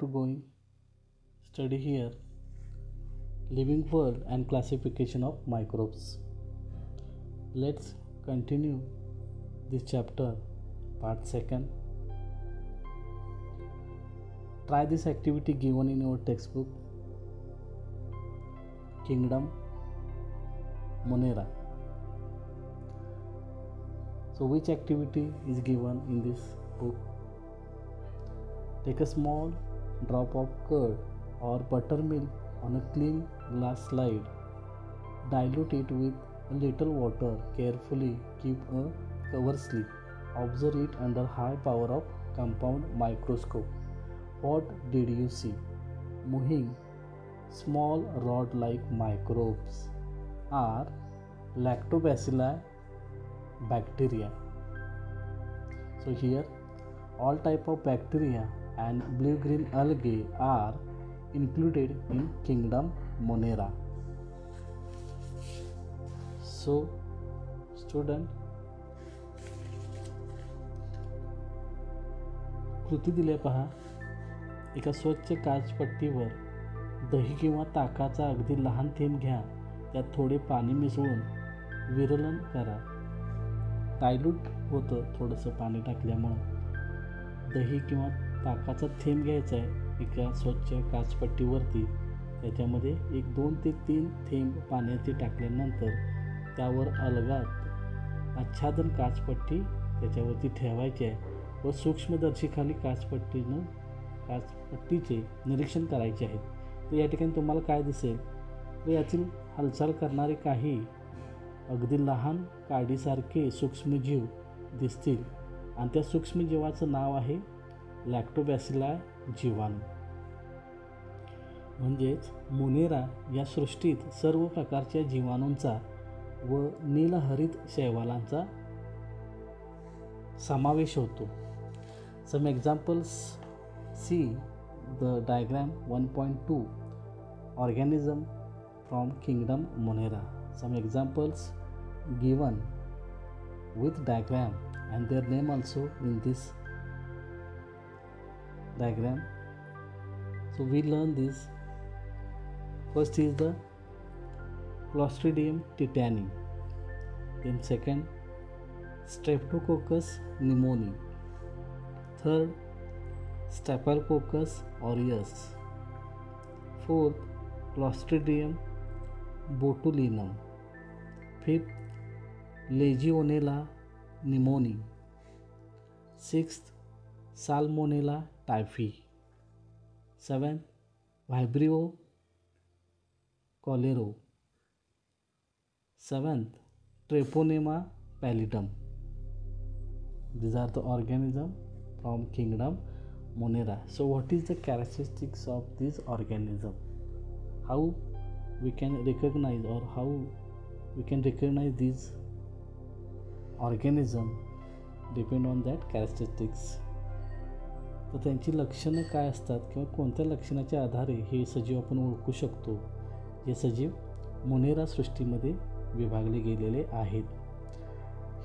to going study here living world and classification of microbes. Let's continue this chapter, part second. Try this activity given in your textbook, Kingdom Monera. So which activity is given in this book? Take a small drop of curd or buttermilk on a clean glass slide. Dilute it with a little water. Carefully keep a cover slip. Observe it under high power of compound microscope. What did you see? Moving small rod-like microbes are lactobacilli bacteria. So here all type of bacteria and blue-green algae are included in Kingdom Monera. So student, कृती दिले पहा. एका स्वच्छ काचपट्टीवर दही किंवा ताकाचा अगदी लहान थेंब घ्या. त्यात थोडे पाणी मिसळून विरलन करा. डायल्यूट होतं थोडंसं पाणी टाकल्यामुळं. दही किंवा ताकाचा थेंब घ्यायचा आहे एका स्वच्छ काचपट्टीवरती. त्याच्यामध्ये 2 ते 3 थेंब पाण्याचे टाकल्यानंतर त्यावर अलगद आच्छादन काचपट्टी त्याच्यावरती ठेवायची आहे व सूक्ष्मदर्शीखाली काचपट्टीचे निरीक्षण करायचे आहे. तर या ठिकाणी तुम्हाला काय दिसेल, तर यातील हालचाल करणारे काही अगदी लहान काडीसारखे सूक्ष्मजीव दिसतील आणि त्या सूक्ष्मजीवाचं नाव आहे लॅक्टोबॅसिला जीवाणू. म्हणजेच मोनेरा या सृष्टीत सर्व प्रकारच्या जीवाणूंचा व नीलहरित शैवालांचा समावेश होतो. Some examples see the diagram 1.2 organism from kingdom Monera. Some examples given with diagram and their name also in this diagram. So we learn this. First is the Clostridium tetani, then second Streptococcus pneumoniae, third Staphylococcus aureus, fourth Clostridium botulinum, fifth Legionella pneumoniae, sixth Salmonella typhi, seventh Vibrio cholerae, seventh Treponema pallidum. These are the organism from Kingdom Monera. So what is the characteristics of this organism? How we can recognize or how we can recognize these organism depend on that characteristics. तर त्यांची लक्षणं काय असतात किंवा कोणत्या लक्षणाच्या आधारे हे सजीव आपण ओळखू शकतो. हे सजीव मोनेरा सृष्टीमध्ये विभागले गेलेले आहेत.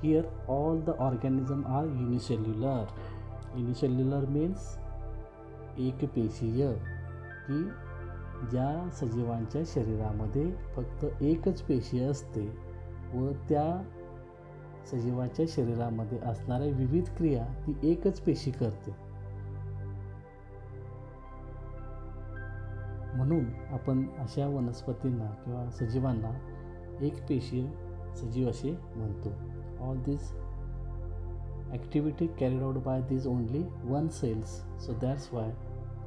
Here all the organism are unicellular. Unicellular means एकपेशीय, की ज्या सजीवांच्या शरीरामध्ये फक्त एकच पेशी असते व त्या सजीवाच्या शरीरामध्ये असणाऱ्या विविध क्रिया ती एकच पेशी करते. म्हणून आपण अशा वनस्पतींना किंवा सजीवांना एकपेशीय सजीव असे म्हणतो. All this activity carried out by this only one cells. So that's why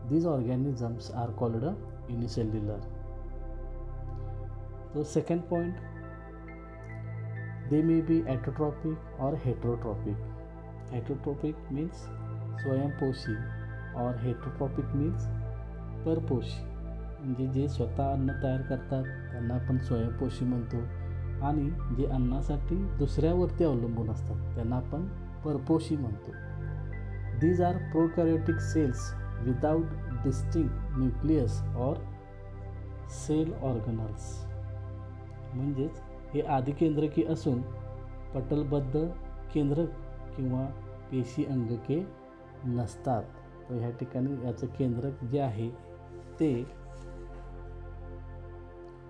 these organisms are called unicellular. So second point, they may be autotrophic or heterotrophic. Autotrophic means स्वयंपोषी और heterotrophic means परपोषी. म्हणजे जे स्वतः अन्न तयार करतात त्यांना आपण स्वयंपोषी म्हणतो आणि जे अन्नासाठी दुसऱ्यावरती अवलंबून असतात त्यांना आपण परपोषी म्हणतो. These are prokaryotic cells without distinct nucleus or cell organelles. म्हणजेच हे आदिकेंद्रकी असून पटलबद्ध केंद्रक किंवा पेशी अंगके नसतात. तर ह्या ठिकाणी याचं केंद्रक जे आहे ते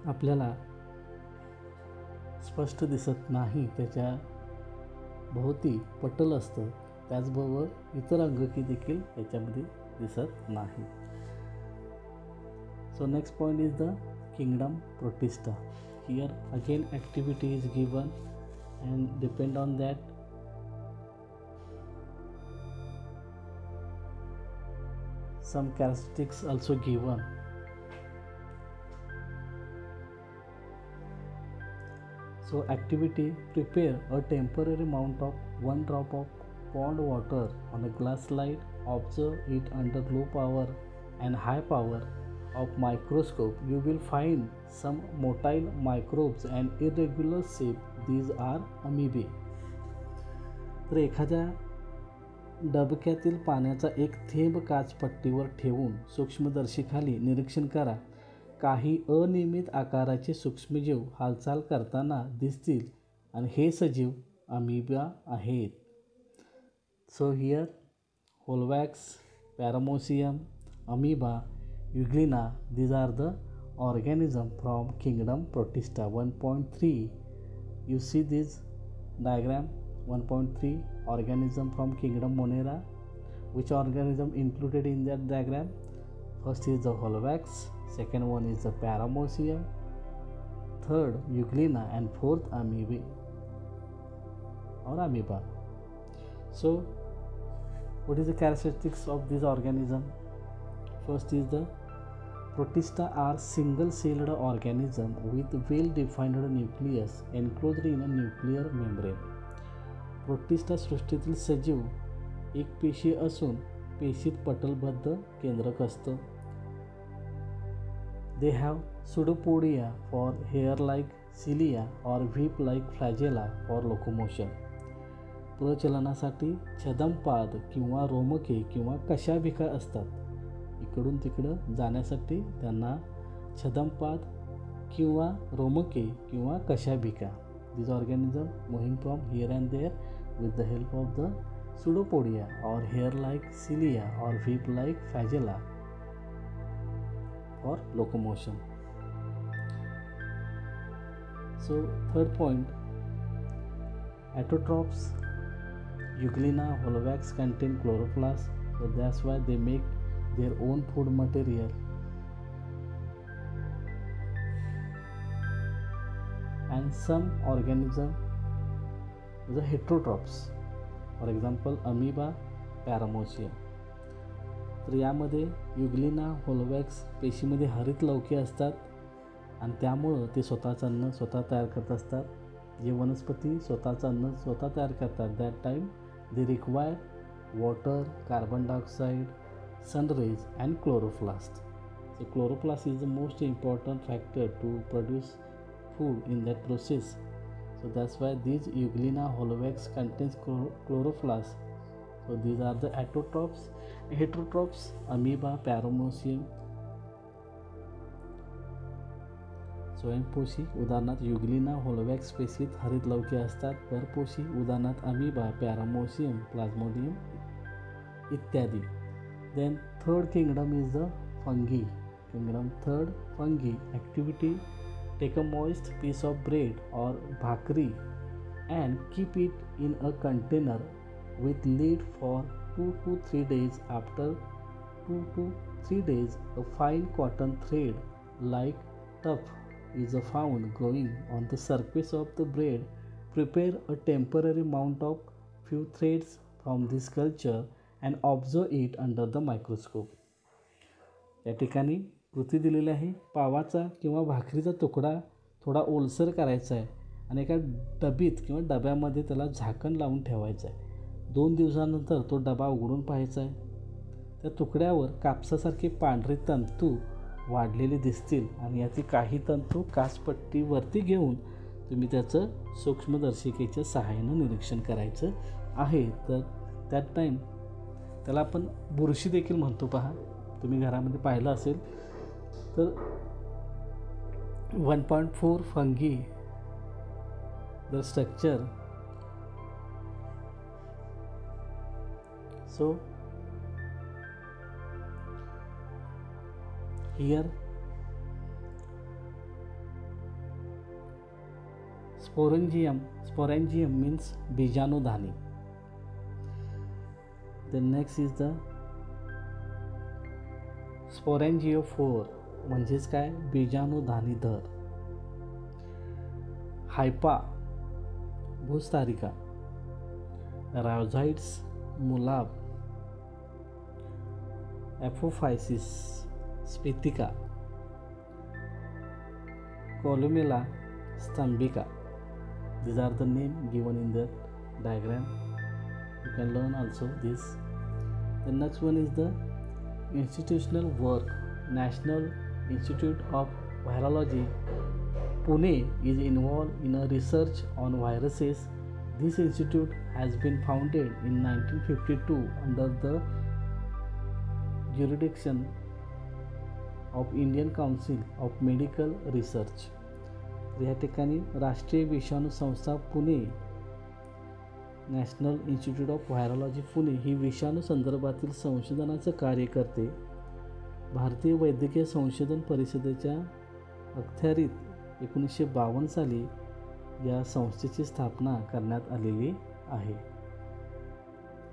आपल्याला स्पष्ट दिसत नाही, त्याच्या भोवती पटल असतं. त्याचबरोबर इतर अंगकी देखील याच्यामध्ये दिसत नाही. So next point is the kingdom protista. Here again activity is given and depend on that some characteristics also given. So activity: prepare a temporary amount of 1 drop of pond water on a glass slide, observe it under low power and high power of microscope. You will find some motile microbes and irregular shape. These are amoeba. तर एखाद्या डबक्यातील पाण्याचा एक थेंब काचपट्टीवर ठेवून सूक्ष्मदर्शीखाली निरीक्षण करा. काही अनियमित आकाराचे सूक्ष्मजीव हालचाल करताना दिसतील आणि हे सजीव अमिबा आहेत. So here Volvox, paramecium, amoeba, euglena, these are the organism from kingdom protista. 1.3, you see this diagram. 1.3 organism from kingdom Monera. Which organism included in that diagram? First is the Holvax, second one is the Paramecium, third Euglena, and fourth Amoeba or Amoeba. So what is the characteristics of this organism? First is the Protista are single-celled organism with well-defined nucleus enclosed in a nuclear membrane. Protista सृष्टीतील सजीव एक पेशी असून पेशीत पटलबद्ध केंद्रक असतं. They have pseudopodia for hair-like cilia or whip-like flagella for locomotion. प्रचलनासाठी छदमपाद किंवा रोमके किंवा कशाभिका असतात. इकडून तिकडं जाण्यासाठी त्यांना छदमपाद किंवा रोमके किंवा कशाभिका. These organisms moving from here and there with the help of the pseudopodia or hair-like cilia or whip-like flagella for locomotion. So third point, autotrophs. Euglena, Holvax contain chloroplast, so that's why they make their own food material. And some organism the heterotrophs, for example amoeba, paramecium. तर यामध्ये युग्लिना, होलवॅक्स पेशीमध्ये हरित लवके असतात आणि त्यामुळं ते स्वतःचं अन्न स्वतः तयार करत असतात. जे वनस्पती स्वतःचं अन्न स्वतः तयार करतात, that time they require water, carbon dioxide, sunrays and chloroplast. So chloroplast is the most important factor to produce food in that process. So that's why these Euglena, Holvax contains chloroplast. So these are the autotrophs. Heterotrophs, amoeba, paramecium. स्वयंपोषी उदाहरणार्थ युग्लिना, होलवॅक्स पेशीत हरित लवके असतात. परपोषी उदाहरणार्थ amoeba, पॅरामोसियम, plasmodium इत्यादी. Then third kingdom is the fungi. Kingdom third, fungi. Activity: take a moist piece of bread or bhakri and keep it in a container with lid for 2 to 3 days. After 2 to 3 days, a fine cotton thread like tuft is found growing on the surface of the bread. Prepare a temporary mount of few threads from this culture and observe it under the microscope. या ठिकाणी कृती दिलेली आहे. पावाचा किंवा भाकरीचा तुकडा थोडा ओलसर करायचा आहे आणि एका डबीत किंवा डब्यामध्ये त्याला झाकण लावून ठेवायचं आहे. 2 दिवसानंतर तो डबा उघडून पाहायचा आहे. त्या तुकड्यावर कापसासारखे पांढरे तंतू वाढलेले दिसतील आणि याचे काही तंतू काचपट्टीवरती घेऊन तुम्ही त्याचं सूक्ष्मदर्शिकेच्या सहाय्यानं निरीक्षण करायचं आहे. तर त्यात टाईम त्याला आपण बुरशी देखील म्हणतो. पहा, तुम्ही घरामध्ये पाहिलं असेल तर 1.4 fungi the structure. So Here sporangium means बीजाणुधानी. Then next is the स्पोरॅन्जिओफोर म्हणजेच काय, बीजाणुधानी दर. हायपा भूस्तारिका. रायझॉइड्स मुलाब. एपोफायसिस स्पितिका. Columella स्तंभिका. These are the name given in the diagram. You can learn also this. The next one is the institutional work. National Institute of Virology, Pune is involved in a research on viruses. This institute has been founded in 1952 under the jurisdiction of Indian Council of Medical Research. या ठिकाणी राष्ट्रीय विषाणू संस्था Pune, national institute of virology Pune ही विषाणू संदर्भातील संशोधनाचं कार्य करते. भारतीय वैद्यकीय संशोधन परिषदेच्या अखत्यारीत 1952 साली या संस्थेची स्थापना करण्यात आलेली आहे.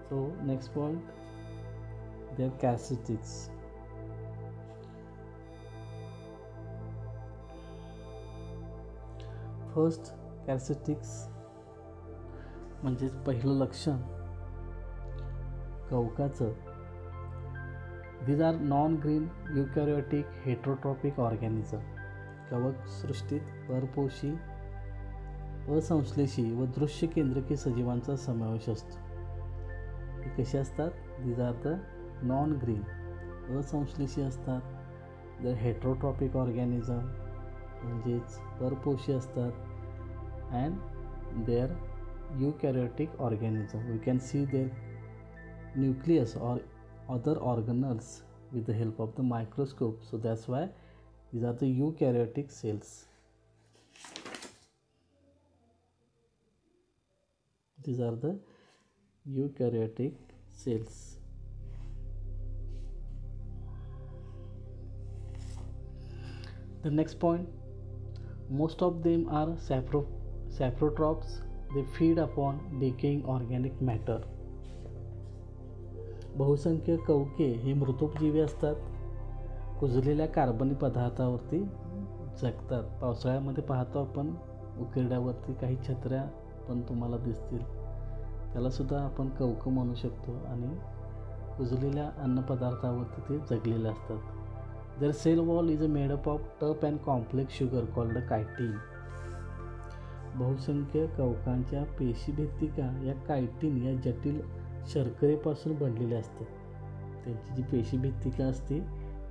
So next point, their characteristics. First characteristics म्हणजे पहिलं लक्षण कवकाचं. These are non-green eukaryotic heterotrophic organism. कवक सृष्टीत परपोषी, असंश्लेषी व दृश्य केंद्रकी सजीवांचा समावेश असतो. हे कसे असतात? These are the non-green, असंश्लेषी असतात. The heterotrophic organism म्हणजेच परपोषी असतात. And they are eukaryotic organism. We can see their nucleus or other organelles with the help of the microscope. So that's why these are the eukaryotic cells. These are the eukaryotic cells. The next point, most of them are saprotrophs. They feed upon decaying organic matter. बहुसंख्य कवके ही मृतोपजीवी असतात. कुजलेल्या कार्बनी पदार्थावरती जगतात. पावसाळ्यामध्ये पाहतो आपण उकिरड्यावरती काही छत्र्या पण तुम्हाला दिसतील, त्यालासुद्धा आपण कवकं म्हणू शकतो. आणि कुजलेल्या अन्नपदार्थावरती ते जगलेले असतात. Their cell wall is made up of tough and complex sugar called chitin. बहुसंख्य कवकांच्या पेशीभित्तिका या कायटिन या जटिल शर्करेपासून बनलेल्या असतात. त्यांची जी पेशीभित्तिका असते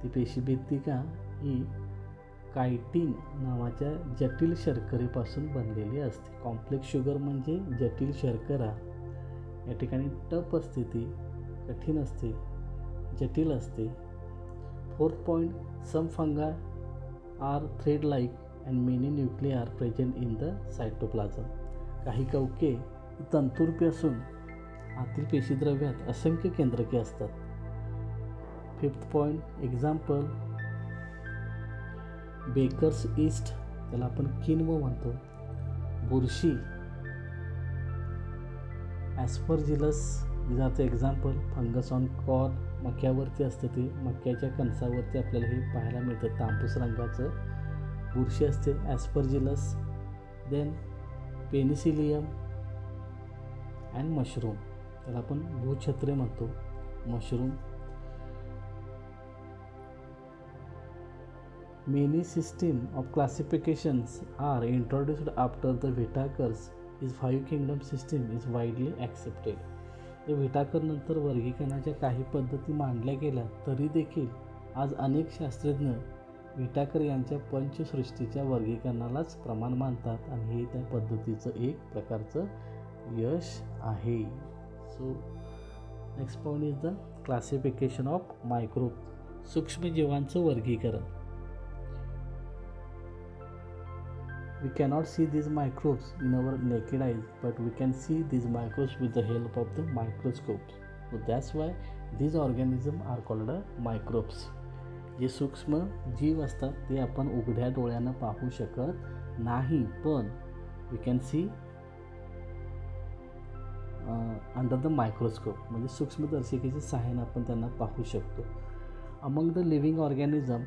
ती पेशीभित्तिका ही कायटिन नावाच्या जटिल शर्करेपासून बनलेली असते. कॉम्प्लेक्स शुगर म्हणजे जटिल शर्करा. या ठिकाणी टफ असते, ती कठीण असते, जटिल असते. Fourth point, some fungi are thread like and many nuclei are present in the cytoplasm. काही कवके तंतुरूपी असून आतील पेशीद्रव्यात असंख्य केंद्रके असतात. Fifth point, example baker's yeast, त्याला आपण किन्व म्हणतो. बुरशी, aspergillus, this are the example. Fungus on corn, मक्यावरती असतं ते, मक्याच्या कणसावरती आपल्याला हे पाहायला मिळतं. तांबूस रंगाचं बुरशी असते, ॲस्परजिलस. देन पेनिसिलियम अँड मशरूम, त्याला आपण भूछत्रे म्हणतो, mushroom. Many systems of classifications are introduced after the Whittaker's. His five kingdom system is widely accepted. व्हिटाकर नंतर वर्गीकरणाच्या काही पद्धती मांडल्या गेल्या तरी देखील आज अनेक शास्त्रज्ञ व्हिटाकर यांच्या पंचसृष्टीच्या वर्गीकरणालाच प्रमाण मानतात आणि हे त्या पद्धतीचं एक प्रकारचं यश आहे. So next point is the classification of microbe, सूक्ष्मजीवांचं वर्गीकरण. We cannot see these microbes in our naked eyes, but we can see these microbes with the help of the microscopes. So that's why these organisms are called microbes. जे सूक्ष्म जीव असतात ते आपण उघड्या डोळ्यानं पाहू शकत नाही, पण we can see under the microscope, म्हणजे सूक्ष्मदर्शिकेच्या सहाय्याने आपण त्यांना पाहू शकतो. Among the living organism,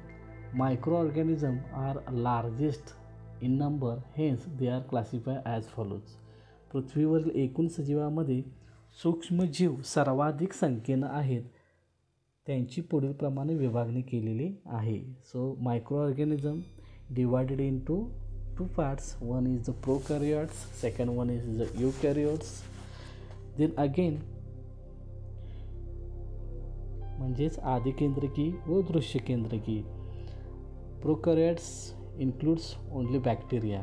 micro organism are largest in number, hence they are classify as follows. पृथ्वीवरील एकूण सजीवामध्ये सूक्ष्मजीव सर्वाधिक संख्येनं आहेत, त्यांची पुढील प्रमाणे विभागणी केलेली आहे. So micro organism divided into 2 parts. One is the prokaryotes, second one is the eukaryotes. Then again म्हणजेच आदिकेंद्रकी व दृश्यकेंद्रकी. प्रोकॅरियोट्स इन्क्लूड्स ओनली बॅक्टेरिया.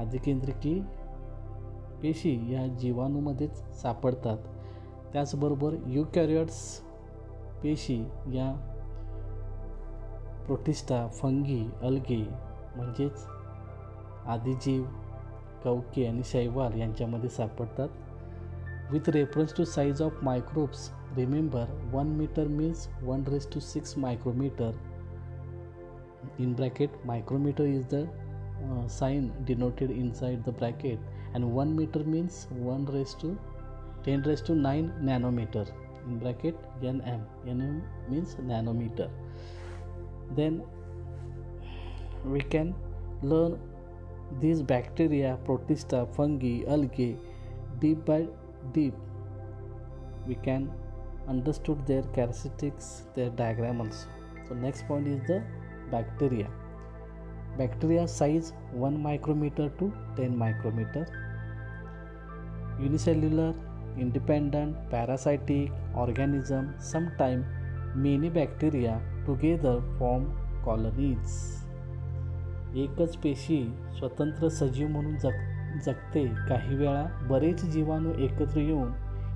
आदिकेंद्रकी पेशी या जीवाणूमध्येच सापडतात. त्याचबरोबर युकॅरियोट्स पेशी या प्रोटिस्टा, फंगी, अल्गे म्हणजेच आदिजीव, कवके आणि शैवाल यांच्यामध्ये सापडतात. With reference to size of microbes, remember 1 meter means 1:6 micrometer. In bracket, micrometer is the sign denoted inside the bracket, and 1 meter means 1:10⁹ nanometer. In bracket, nm. nm means nanometer. Then we can learn these bacteria, protista, fungi, algae deep by deep. We can understood their characteristics, their diagram also. So next point is the bacteria. Bacteria size 1 micrometer to 10 micrometer. Unicellular, independent, parasitic organism. Sometimes many bacteria together form colonies. एकच पेशी स्वतंत्र सजीव म्हणून जगते. काही वेळा बरेच जीवाणू एकत्र येऊन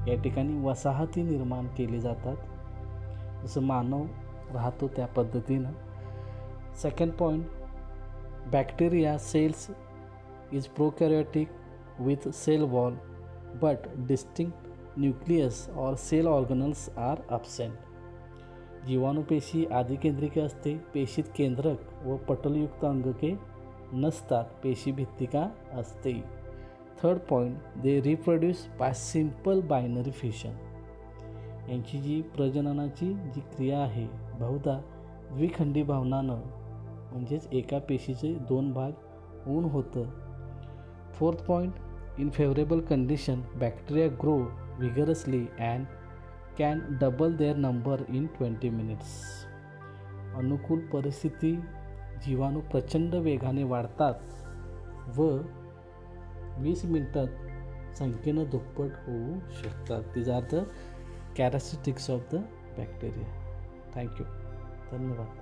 या ठिकाणी वसाहती निर्माण केली जातात, जसं मानव राहतो त्या पद्धतीनं. Second point, bacteria cells is prokaryotic with cell wall but distinct nucleus और सेल ऑर्गनल्स आर अब्सेंट. जीवाणूपेशी आदिकेंद्रिके असते, पेशीत केंद्रक व पटलयुक्त अंगके नसतात, पेशी भित्तिका असते. Third point, they reproduce by simple binary fission. यांची जी प्रजननाची जी क्रिया आहे बहुधा द्विखंडी भावनानं, म्हणजेच एका पेशीचे 2 भाग होऊन होतं. Fourth point, in favourable condition bacteria grow vigorously and can double their number in 20 minutes. अनुकूल परिस्थिती जीवाणू प्रचंड वेगाने वाढतात व 20 मिनिटात संख्येनं दुप्पट होऊ शकतात. These are the characteristics of the bacteria. Thank you. धन्यवाद.